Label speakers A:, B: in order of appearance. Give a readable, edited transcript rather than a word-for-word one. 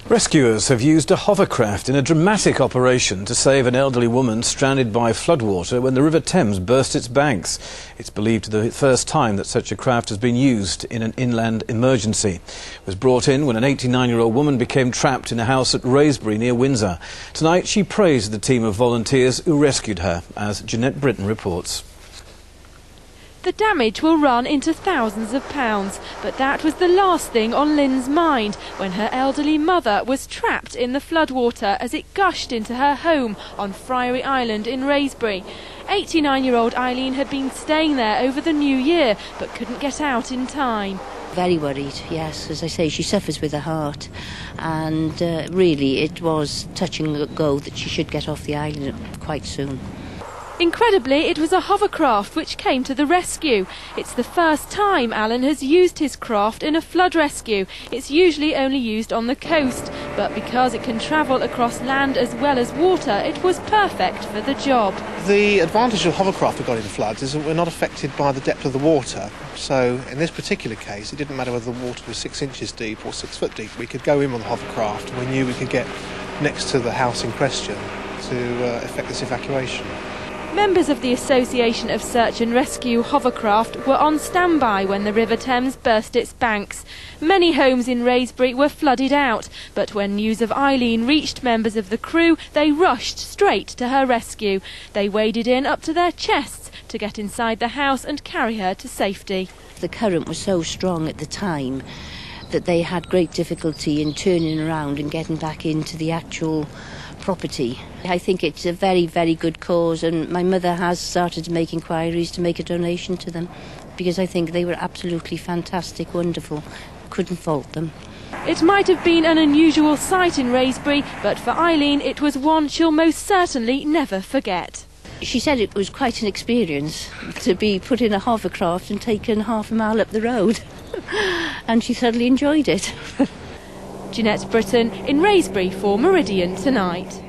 A: Rescuers have used a hovercraft in a dramatic operation to save an elderly woman stranded by floodwater when the River Thames burst its banks. It's believed to be the first time that such a craft has been used in an inland emergency. It was brought in when an 89-year-old woman became trapped in a house at Wraysbury near Windsor. Tonight she praised the team of volunteers who rescued her, as Jeanette Britton reports.
B: The damage will run into thousands of pounds, but that was the last thing on Lynn's mind when her elderly mother was trapped in the floodwater as it gushed into her home on Friary Island in Wraysbury. 89-year-old Eileen had been staying there over the new year, but couldn't get out in time.
C: Very worried, yes. As I say, she suffers with her heart, and really it was touch and go that she should get off the island quite soon.
B: Incredibly, it was a hovercraft which came to the rescue. It's the first time Alan has used his craft in a flood rescue. It's usually only used on the coast, but because it can travel across land as well as water, it was perfect for the job.
D: The advantage of hovercraft we've got in floods is that we're not affected by the depth of the water. So in this particular case, it didn't matter whether the water was 6 inches deep or 6 foot deep. We could go in on the hovercraft and we knew we could get next to the house in question to effect this evacuation.
B: Members of the Association of Search and Rescue Hovercraft were on standby when the River Thames burst its banks. Many homes in Wraysbury were flooded out, but when news of Eileen reached members of the crew, they rushed straight to her rescue. They waded in up to their chests to get inside the house and carry her to safety.
C: The current was so strong at the time that they had great difficulty in turning around and getting back into the actual property. I think it's a very, very good cause, and my mother has started to make inquiries to make a donation to them, because I think they were absolutely fantastic, wonderful. Couldn't fault them.
B: It might have been an unusual sight in Wraysbury, but for Eileen it was one she'll most certainly never forget.
C: She said it was quite an experience to be put in a hovercraft and taken half a mile up the road, and she thoroughly enjoyed it.
B: Jeanette Britton in Wraysbury for Meridian Tonight.